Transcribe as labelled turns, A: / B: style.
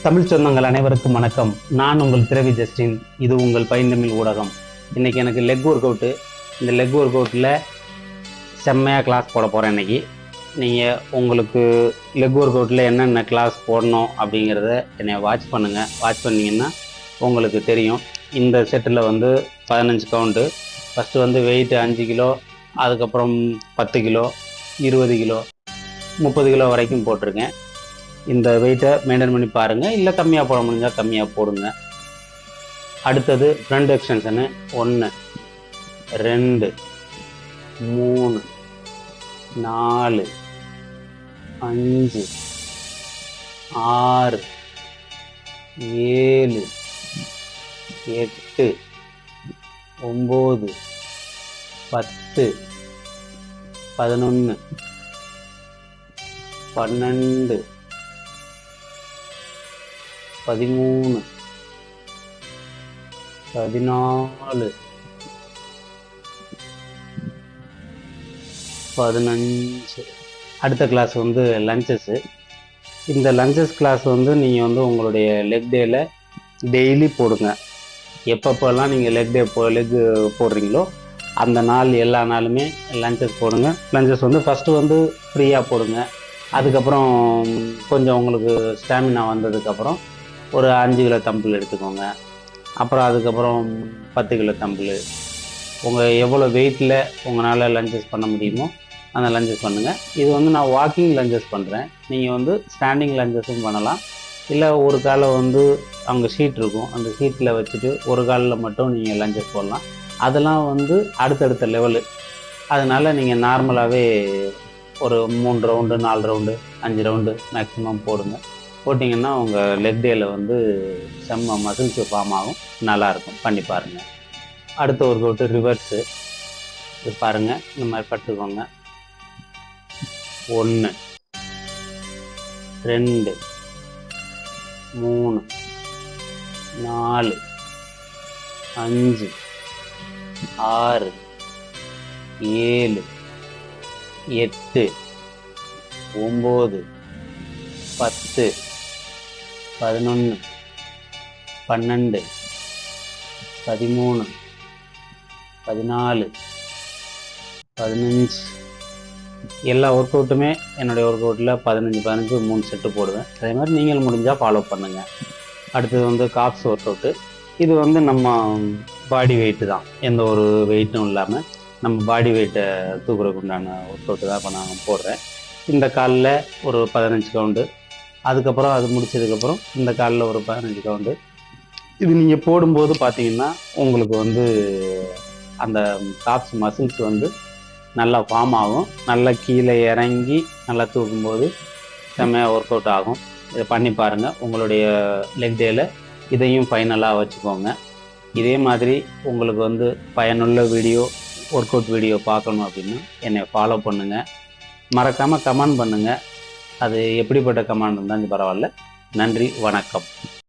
A: தமிழ் சொந்தங்கள் அனைவருக்கும் வணக்கம். நான் உங்கள் திரவி ஜஸ்டின். இது உங்கள் பைந்தமிழ் ஊடகம். இன்னைக்கு எனக்கு லெக் ஒர்க் அவுட்டு. இந்த லெக் ஒர்க் அவுட்டில் செம்மையாக கிளாஸ் போட போகிறேன். இன்னைக்கு நீங்கள் உங்களுக்கு லெக் ஒர்க் அவுட்டில் என்னென்ன கிளாஸ் போடணும் அப்படிங்கிறத என்னை வாட்ச் பண்ணுங்கள். வாட்ச் பண்ணிங்கன்னா உங்களுக்கு தெரியும். இந்த செட்டில் வந்து 15 கவுண்டு. ஃபஸ்ட்டு வந்து வெயிட்டு 5 கிலோ, அதுக்கப்புறம் 10 கிலோ, 20 கிலோ, 30 கிலோ வரைக்கும் போட்டிருக்கேன். இந்த வெயிட்டை மெயின்டைன் பண்ணி பாருங்கள். இல்லை கம்மியாக போட முடிஞ்சால் கம்மியாக போடுங்க. அடுத்தது ஃப்ரண்ட் எக்ஸ்டென்ஷனு 1, 2, 3, 4, 5, 6, 7, 8, 9, 10, 11, 12, 13, 14, 15. அடுத்த கிளாஸ் வந்து லஞ்சஸு. இந்த லஞ்சஸ் கிளாஸ் வந்து நீங்கள் வந்து உங்களுடைய லெக் டேயில் டெய்லி போடுங்க. எப்பப்போல்லாம் நீங்கள் லெக் போடுறீங்களோ அந்த நாள் எல்லா நாளுமே லஞ்சஸ் போடுங்க. லஞ்சஸ் வந்து ஃபஸ்ட்டு வந்து ஃப்ரீயாக போடுங்க. அதுக்கப்புறம் கொஞ்சம் உங்களுக்கு ஸ்டாமினா வந்ததுக்கப்புறம் ஒரு 5 கிலோ தம்பிள் எடுத்துக்கோங்க. அப்புறம் அதுக்கப்புறம் 10 கிலோ தம்பிள். உங்கள் எவ்வளோ வெயிட்டில் உங்களால் லஞ்சஸ் பண்ண முடியுமோ அந்த லஞ்சஸ் பண்ணுங்கள். இது வந்து நான் வாக்கிங் லஞ்சஸ் பண்ணுறேன். நீங்கள் வந்து ஸ்டாண்டிங் லஞ்சஸும் பண்ணலாம். இல்லை ஒரு காலை வந்து அங்கே ஷீட் இருக்கும், அந்த ஷீட்டில் வச்சுட்டு ஒரு காலில் மட்டும் நீங்கள் லஞ்சஸ் போடலாம். அதெல்லாம் வந்து அடுத்தடுத்த லெவலு. அதனால் நீங்கள் நார்மலாகவே ஒரு 3 ரவுண்டு, 4 ரவுண்டு, 5 ரவுண்டு மேக்ஸிமம் போடுங்க. போட்டிங்கன்னா உங்கள் லெக் டேயில் வந்து செம்ம மசில்ஸ் ஃபார்ம் ஆகும். நல்லாயிருக்கும், பண்ணி பாருங்கள். அடுத்த ஒர்க் அவுட்டு ரிவர்ஸு. இது பாருங்கள், இந்த மாதிரி பட்டுக்கோங்க. 1, 2, 3, 4, 5, 6, 7, 8, 9, 10, 11, 12, 13, 14, 15. எல்லா ஒர்க் அவுட்டுமே என்னுடைய ஒர்க் அவுட்டில் 15 3 செட்டு போடுவேன். அதே மாதிரி நீங்கள் முடிஞ்சால் ஃபாலோ பண்ணுங்கள். அடுத்தது வந்து காப்ஸ் ஒர்க் அவுட்டு. இது வந்து நம்ம பாடி வெயிட்டு தான், எந்த ஒரு வெயிட்டும் இல்லாமல் நம்ம பாடி வெயிட்டை தூக்குறதுக்கு உண்டான ஒர்க் அவுட்டு தான் இப்போ நான் போடுறேன். இந்த காலில் ஒரு 15 கவுண்டு, அதுக்கப்புறம் அது முடிச்சதுக்கப்புறம் இந்த காலில் ஒரு 15 கவுண்டு. இது நீங்கள் போடும்போது பார்த்தீங்கன்னா உங்களுக்கு வந்து அந்த காப்ஸ் மசில்ஸ் வந்து நல்லா ஃபார்ம் ஆகும். நல்லா கீழே இறங்கி நல்லா தூக்கும்போது செம்மையாக ஒர்க் அவுட் ஆகும். இதை பண்ணி பாருங்கள். உங்களுடைய லெக் டேயில் இதையும் ஃபைனலாக வச்சுக்கோங்க. இதே மாதிரி உங்களுக்கு வந்து பயனுள்ள வீடியோ, ஒர்க் அவுட் வீடியோ பார்க்கணும் அப்படின்னா என்னை ஃபாலோ பண்ணுங்கள். மறக்காமல் கமெண்ட் பண்ணுங்கள். அது எப்படிப்பட்ட கமெண்ட் இருந்தாலும் பரவாயில்ல. நன்றி, வணக்கம்.